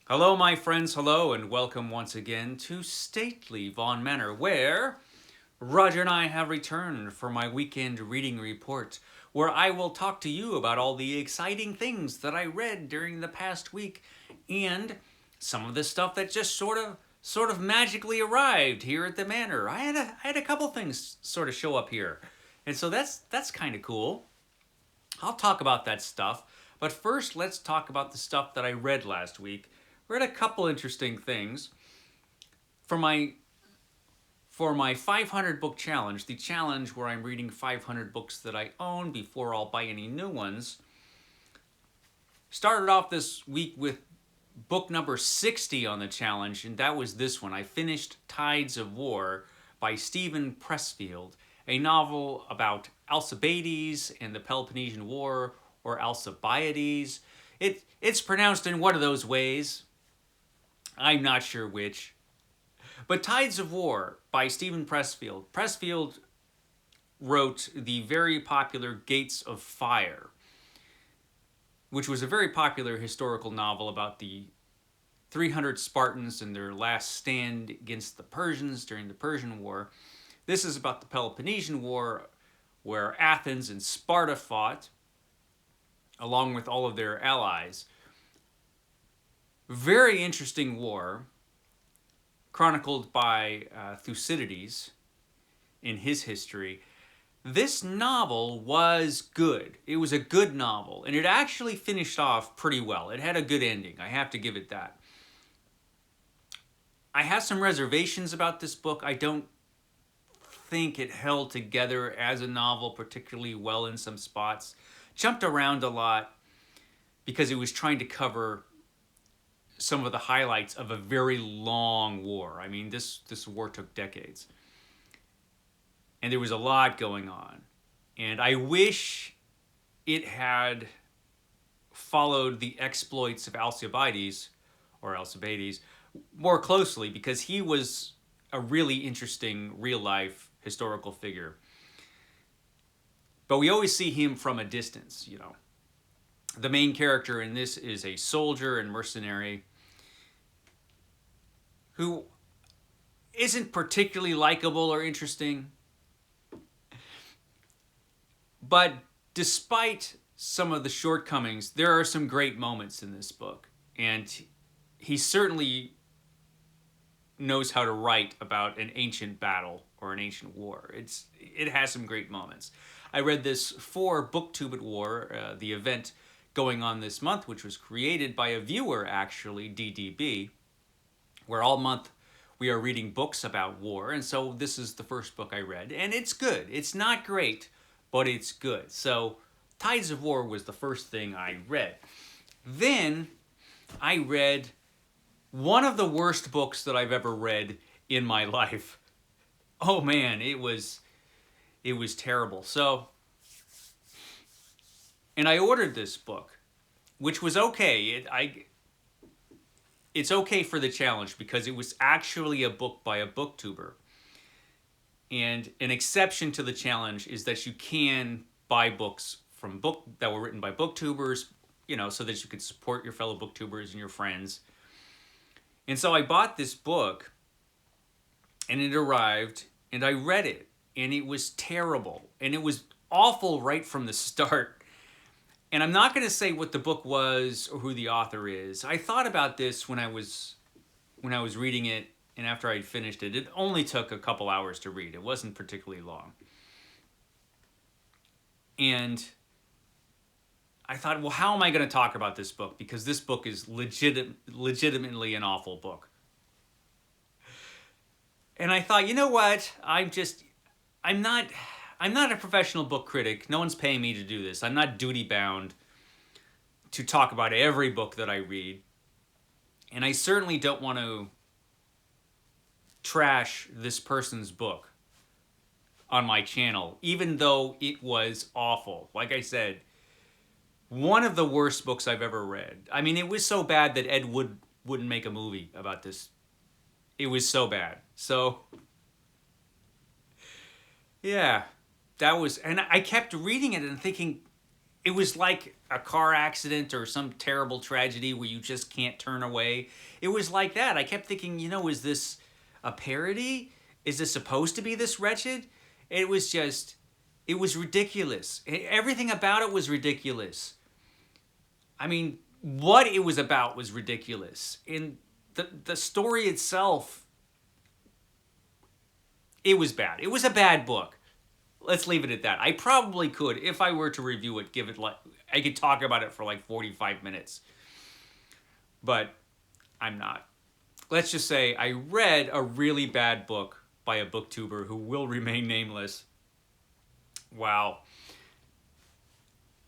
Hello, my friends, hello, and welcome once again to Stately Von Manor, where Roger and I have returned for my weekend reading report, where I will talk to you about all the exciting things that I read during the past week and some of the stuff that just sort of magically arrived here at the manor. I had a couple things sort of show up here. And so that's kind of cool. I'll talk about that stuff, but first let's talk about the stuff that I read last week. Read a couple interesting things for my 500 book challenge, the challenge where I'm reading 500 books that I own before I'll buy any new ones. Started off this week with book number 60 on the challenge, and that was this one. I finished Tides of War by Stephen Pressfield, a novel about Alcibiades and the Peloponnesian War, or Alcibiades. It's pronounced in one of those ways. I'm not sure which. But Tides of War by Stephen Pressfield. Pressfield wrote the very popular Gates of Fire, which was a very popular historical novel about the 300 Spartans and their last stand against the Persians during the Persian War. This is about the Peloponnesian War, where Athens and Sparta fought, along with all of their allies. Very interesting war, chronicled by Thucydides in his history. This novel was good. It was a good novel, and it actually finished off pretty well. It had a good ending. I have to give it that. I have some reservations about this book. I don't think it held together as a novel particularly well in some spots. Jumped around a lot because it was trying to cover some of the highlights of a very long war. I mean, this war took decades. And there was a lot going on. And I wish it had followed the exploits of Alcibiades more closely, because he was a really interesting real-life historical figure. But we always see him from a distance, you know. The main character in this is a soldier and mercenary who isn't particularly likable or interesting. But despite some of the shortcomings, there are some great moments in this book. And he certainly knows how to write about an ancient battle or an ancient war. It has some great moments. I read this for Booktube at War, the event going on this month, which was created by a viewer, actually, DDB, where all month we are reading books about war. And so this is the first book I read, and it's good. It's not great, but it's good. So Tides of War was the first thing I read. Then I read one of the worst books that I've ever read in my life. Oh man, it was terrible. So, and I ordered this book, which was okay. It's okay for the challenge because it was actually a book by a booktuber. And an exception to the challenge is that you can buy books from that were written by booktubers, so that you could support your fellow booktubers and your friends. And so I bought this book, and it arrived, and I read it, and it was terrible, and it was awful right from the start. And I'm not going to say what the book was or who the author is. I thought about this when I was reading it, and after I finished it. It only took a couple hours to read. It wasn't particularly long. And I thought, well, how am I going to talk about this book? Because this book is legitimately an awful book. And I thought, you know what? I'm not a professional book critic. No one's paying me to do this. I'm not duty bound to talk about every book that I read. And I certainly don't want to trash this person's book on my channel, even though it was awful. Like I said, one of the worst books I've ever read. I mean, it was so bad that Ed Wood wouldn't make a movie about this. It was so bad. So, yeah, and I kept reading it and thinking, it was like a car accident or some terrible tragedy where you just can't turn away. It was like that. I kept thinking, is this a parody? Is this supposed to be this wretched? It was ridiculous. Everything about it was ridiculous. I mean, what it was about was ridiculous. And the story itself, it was bad. It was a bad book. Let's leave it at that. I probably could, if I were to review it, I could talk about it for like 45 minutes. But I'm not. Let's just say I read a really bad book by a booktuber who will remain nameless. Wow.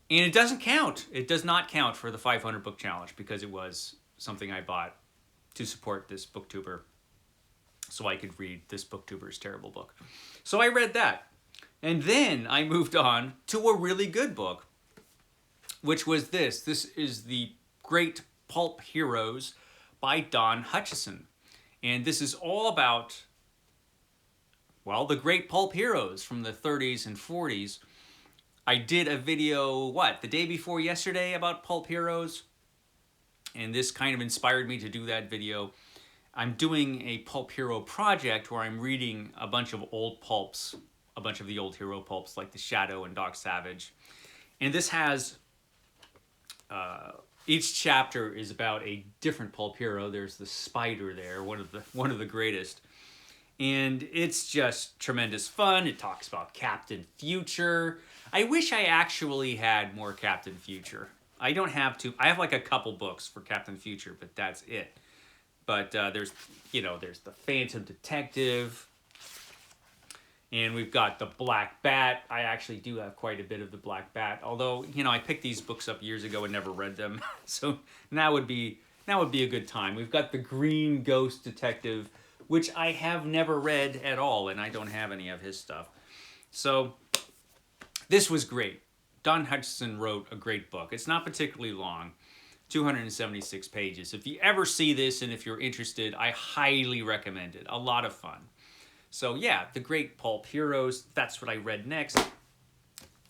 And it doesn't count. It does not count for the 500 book challenge because it was something I bought to support this booktuber so I could read this booktuber's terrible book. So I read that. And then I moved on to a really good book, which was this. This is The Great Pulp Heroes by Don Hutchison. And this is all about, well, the great pulp heroes from the 30s and 40s. I did a video, the day before yesterday about pulp heroes? And this kind of inspired me to do that video. I'm doing a pulp hero project where I'm reading a bunch of old pulps, a bunch of the old hero pulps like The Shadow and Doc Savage. And this has, each chapter is about a different pulp hero. There's the Spider there, one of the greatest. And it's just tremendous fun. It talks about Captain Future. I wish I actually had more Captain Future. I don't have to. I have like a couple books for Captain Future, but that's it. But there's the Phantom Detective. And we've got the Black Bat. I actually do have quite a bit of the Black Bat. Although, I picked these books up years ago and never read them. So now would be a good time. We've got the Green Ghost Detective, which I have never read at all, and I don't have any of his stuff. So this was great. Don Hutchison wrote a great book. It's not particularly long, 276 pages. If you ever see this and if you're interested, I highly recommend it. A lot of fun. So yeah, The Great Pulp Heroes, that's what I read next.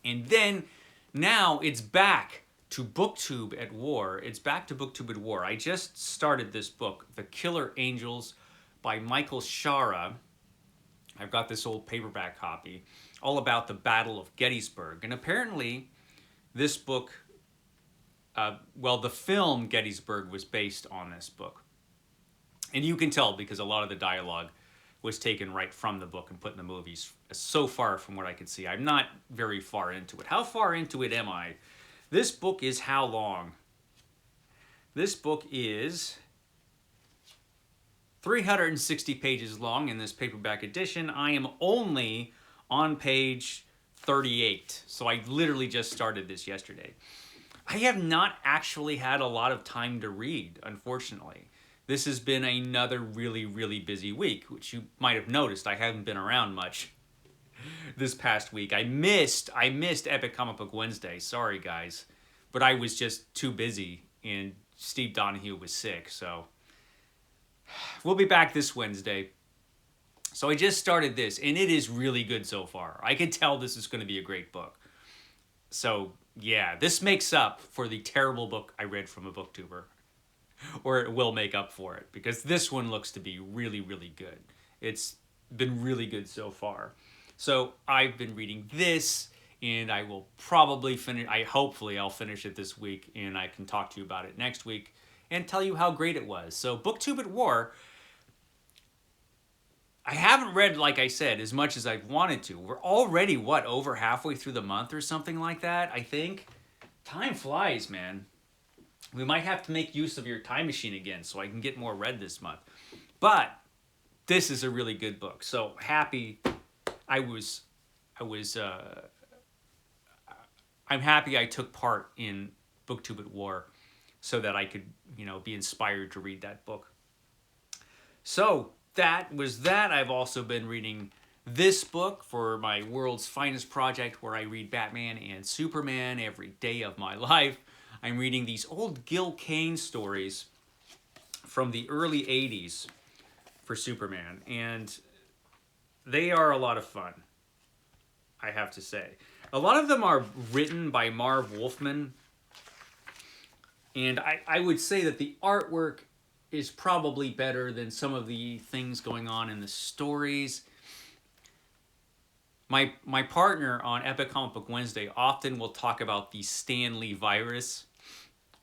And then, now it's back to Booktube at War. It's back to Booktube at War. I just started this book, The Killer Angels by Michael Shara. I've got this old paperback copy, all about the Battle of Gettysburg. And apparently, this book, the film Gettysburg was based on this book. And you can tell because a lot of the dialogue was taken right from the book and put in the movies. So far from what I could see. I'm not very far into it. How far into it am I? This book is how long? This book is 360 pages long in this paperback edition. I am only on page 38. So I literally just started this yesterday. I have not actually had a lot of time to read, unfortunately. This has been another really, really busy week, which you might have noticed. I haven't been around much this past week. I missed Epic Comic Book Wednesday. Sorry, guys. But I was just too busy, and Steve Donoghue was sick, so we'll be back this Wednesday. So I just started this, and it is really good so far. I can tell this is going to be a great book. So, yeah, this makes up for the terrible book I read from a booktuber. Or it will make up for it, because this one looks to be really, really good. It's been really good so far. So I've been reading this, and I will probably finish, hopefully I'll finish it this week, and I can talk to you about it next week, and tell you how great it was. So Booktube at War, I haven't read, like I said, as much as I've wanted to. We're already, over halfway through the month or something like that, I think? Time flies, man. We might have to make use of your time machine again so I can get more read this month. But this is a really good book. So happy I'm happy I took part in Booktube at War so that I could, be inspired to read that book. So that was that. I've also been reading this book for my World's Finest project where I read Batman and Superman every day of my life. I'm reading these old Gil Kane stories from the early 80s for Superman, and they are a lot of fun, I have to say. A lot of them are written by Marv Wolfman, And I would say that the artwork is probably better than some of the things going on in the stories. My partner on Epic Comic Book Wednesday often will talk about the Stan Lee virus,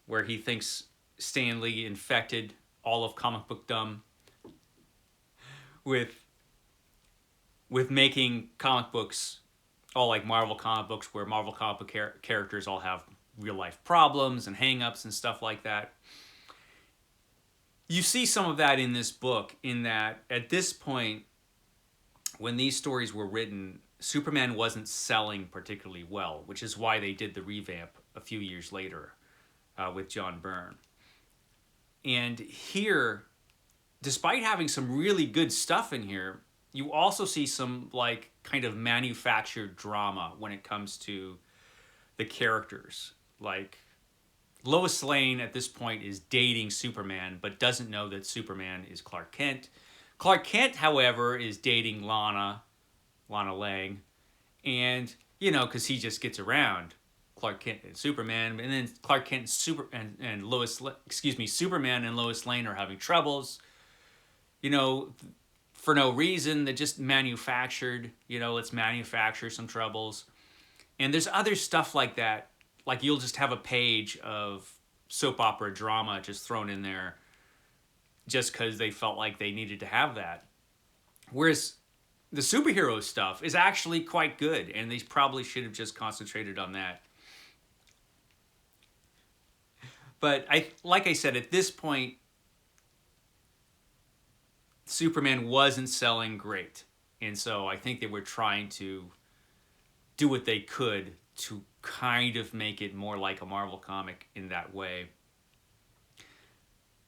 where he thinks Stan Lee infected all of comic bookdom with making comic books all like Marvel comic books, where Marvel comic book characters all have real life problems and hang-ups and stuff like that. You see some of that in this book, in that at this point, when these stories were written, Superman wasn't selling particularly well, which is why they did the revamp a few years later with John Byrne. And here, despite having some really good stuff in here, you also see some like kind of manufactured drama when it comes to the characters. Like Lois Lane at this point is dating Superman, but doesn't know that Superman is Clark Kent. Clark Kent, however, is dating Lana Lang, and because he just gets around Clark Kent and Superman, and then Clark Kent and Superman and Lois Lane are having troubles, for no reason. They're just manufactured. Let's manufacture some troubles. And there's other stuff like that. Like you'll just have a page of soap opera drama just thrown in there just because they felt like they needed to have that. Whereas the superhero stuff is actually quite good, and they probably should have just concentrated on that. But like I said, at this point, Superman wasn't selling great. And so I think they were trying to do what they could to kind of make it more like a Marvel comic in that way.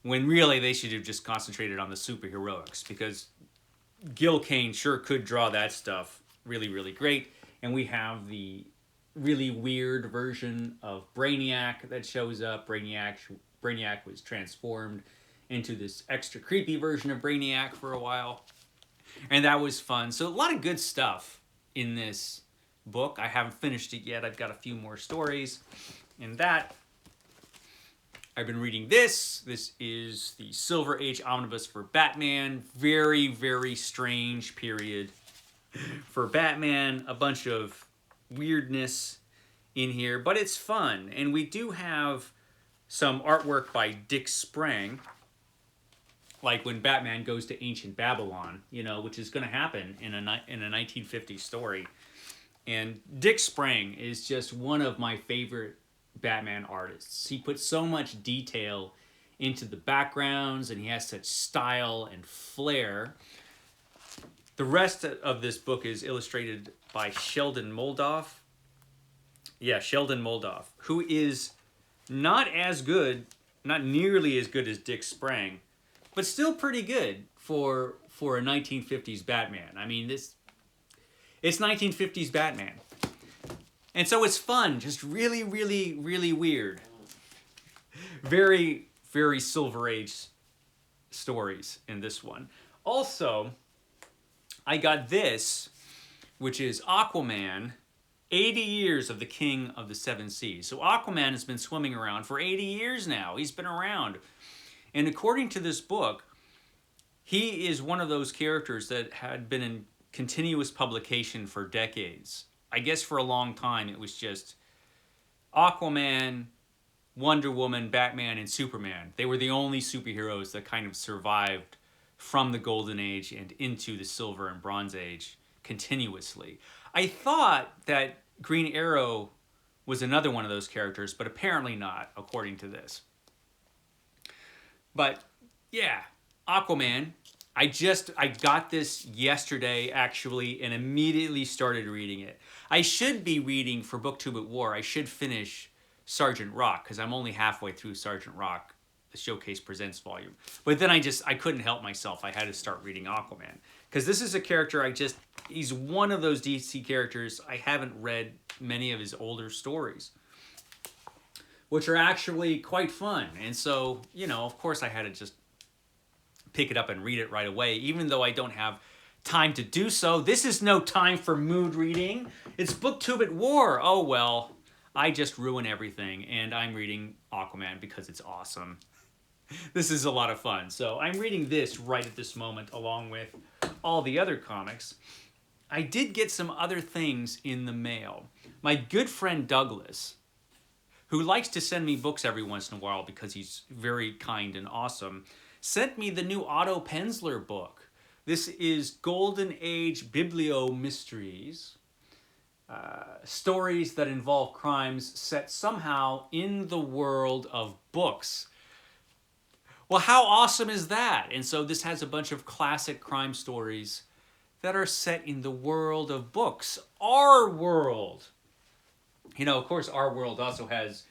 When really they should have just concentrated on the superheroics, because Gil Kane sure could draw that stuff really, really great. And we have the really weird version of Brainiac that shows up. Brainiac was transformed into this extra creepy version of Brainiac for a while. And that was fun. So a lot of good stuff in this book. I haven't finished it yet. I've got a few more stories. And that, I've been reading this. This is the Silver Age Omnibus for Batman. Very, very strange period for Batman. A bunch of weirdness in here, but it's fun. And we do have some artwork by Dick Sprang, like when Batman goes to ancient Babylon, which is going to happen in a 1950s story. And Dick Sprang is just one of my favorite Batman artists. He puts so much detail into the backgrounds, and he has such style and flair. The rest of this book is illustrated by Sheldon Moldoff. Yeah, Sheldon Moldoff, who is not nearly as good as Dick Sprang, but still pretty good for a 1950s Batman. I mean, it's 1950s Batman. And so it's fun, just really, really, really weird. Very, very Silver Age stories in this one. Also, I got this, which is Aquaman, 80 Years of the King of the Seven Seas. So Aquaman has been swimming around for 80 years now. He's been around. And according to this book, he is one of those characters that had been in continuous publication for decades. I guess for a long time it was just Aquaman, Wonder Woman, Batman, and Superman. They were the only superheroes that kind of survived from the Golden Age and into the Silver and Bronze Age continuously. I thought that Green Arrow was another one of those characters, but apparently not, according to this. But yeah, Aquaman. I got this yesterday, actually, and immediately started reading it. I should be reading for Booktube at War. I should finish Sergeant Rock, because I'm only halfway through Sergeant Rock, the Showcase Presents volume. But then I couldn't help myself. I had to start reading Aquaman. Because this is a character he's one of those DC characters. I haven't read many of his older stories, which are actually quite fun. And so, of course I had to just pick it up and read it right away, even though I don't have time to do so. This is no time for mood reading. It's Booktube at War. Oh well, I just ruin everything, and I'm reading Aquaman because it's awesome. This is a lot of fun. So I'm reading this right at this moment along with all the other comics. I did get some other things in the mail. My good friend Douglas, who likes to send me books every once in a while because he's very kind and awesome, sent me the new Otto Penzler book. This is Golden Age Biblio Mysteries. Stories that involve crimes set somehow in the world of books. Well, how awesome is that? And so this has a bunch of classic crime stories that are set in the world of books. Our world. You know, of course, our world also has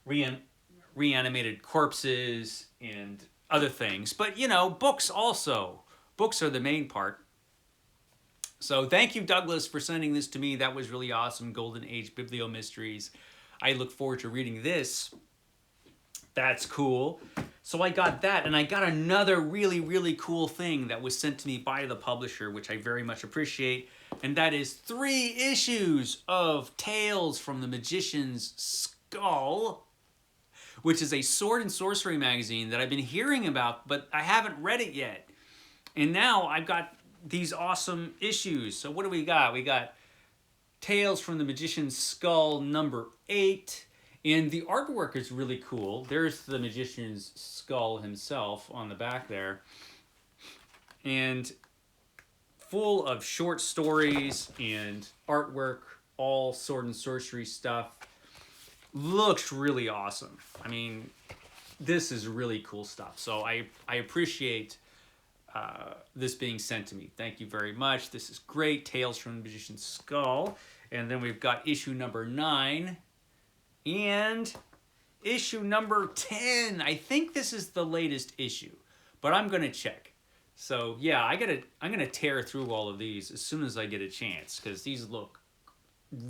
reanimated corpses and other things. But, you know, books also. Books are the main part. So thank you, Douglas, for sending this to me. That was really awesome. Golden Age Biblio Mysteries. I look forward to reading this. That's cool. So I got that, and I got another really, really cool thing that was sent to me by the publisher, which I very much appreciate, and that is 3 issues of Tales from the Magician's Skull, which is a sword and sorcery magazine that I've been hearing about, but I haven't read it yet. And now I've got these awesome issues. So what do we got? We got Tales from the Magician's Skull number 8. And the artwork is really cool. There's the Magician's Skull himself on the back there. And full of short stories and artwork, all sword and sorcery stuff. Looks really awesome. I mean, this is really cool stuff. So I appreciate this being sent to me. Thank you very much. This is great. Tales from the Magician's Skull. And then we've got issue number 9. And issue number 10. I think this is the latest issue, but I'm gonna check. So yeah, I'm gonna tear through all of these as soon as I get a chance because these look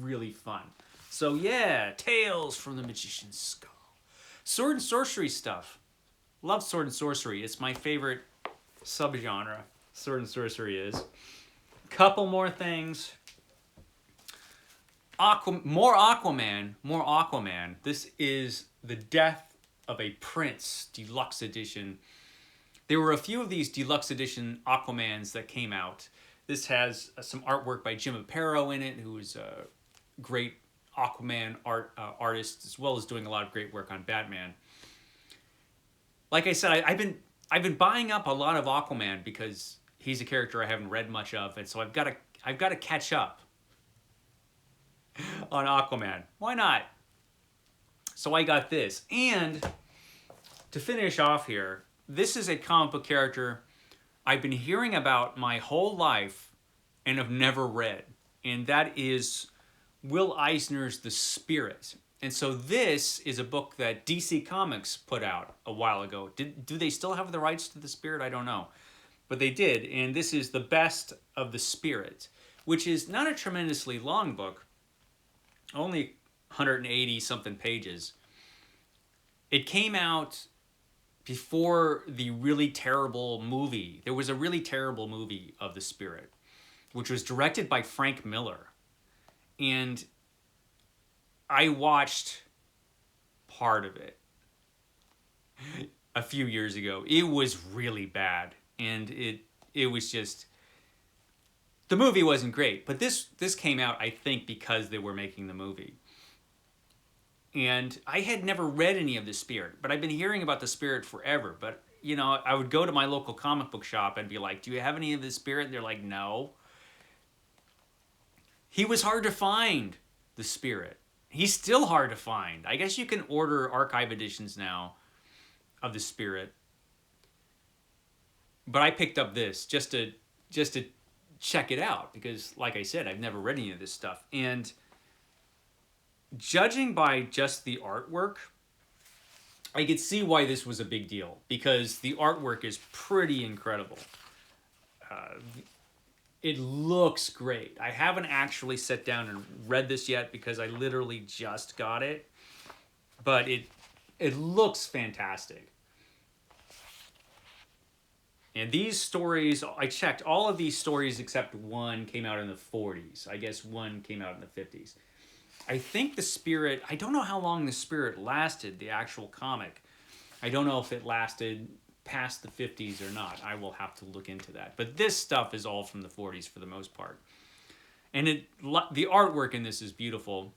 really fun. So yeah, Tales from the Magician's Skull. Sword and sorcery stuff. Love sword and sorcery. It's my favorite subgenre. Sword and sorcery is. Couple more things. More Aquaman. This is The Death of a Prince Deluxe Edition. There were a few of these Deluxe Edition Aquamans that came out. This has some artwork by Jim Aparo in it, who is a great Aquaman artist, as well as doing a lot of great work on Batman. Like I said, I've been buying up a lot of Aquaman because he's a character I haven't read much of, and so I've got to catch up on Aquaman. Why not? So I got this. And to finish off here, this is a comic book character I've been hearing about my whole life and have never read. And that is Will Eisner's The Spirit. And so this is a book that DC Comics put out a while ago. Do they still have the rights to The Spirit? I don't know. But they did. And this is The Best of the Spirit, which is not a tremendously long book. Only 180 something pages. It came out before the really terrible movie. There was a really terrible movie of The Spirit, which was directed by Frank Miller. And I watched part of it a few years ago. It was really bad. And it was just... The movie wasn't great, but this came out, I think, because they were making the movie. And I had never read any of The Spirit, but I've been hearing about The Spirit forever. But, you know, I would go to my local comic book shop and be like, do you have any of The Spirit? And they're like, no. He was hard to find, The Spirit. He's still hard to find. I guess you can order archive editions now of The Spirit. But I picked up this just to check it out because, like I said, I've never read any of this stuff. And judging by just the artwork, I could see why this was a big deal because the artwork is pretty incredible. It looks great. I haven't actually sat down and read this yet because I literally just got it, but it looks fantastic. And these stories, I checked, all of these stories except one came out in the 40s. I guess one came out in the 50s. I think The Spirit, I don't know how long The Spirit lasted, the actual comic. I don't know if it lasted past the 50s or not. I will have to look into that. But this stuff is all from the 40s for the most part. And the artwork in this is beautiful.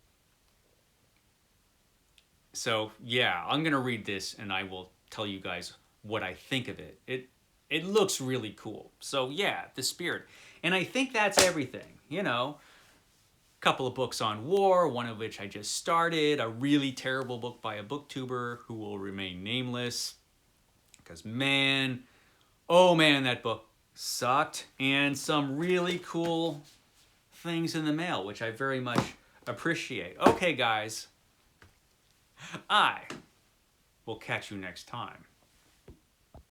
So yeah, I'm gonna read this and I will tell you guys what I think of it. It looks really cool. So yeah, The Spirit. And I think that's everything, you know. Couple of books on war, one of which I just started, a really terrible book by a booktuber who will remain nameless. Because man, oh man, that book sucked. And some really cool things in the mail, which I very much appreciate. Okay, guys, I will catch you next time.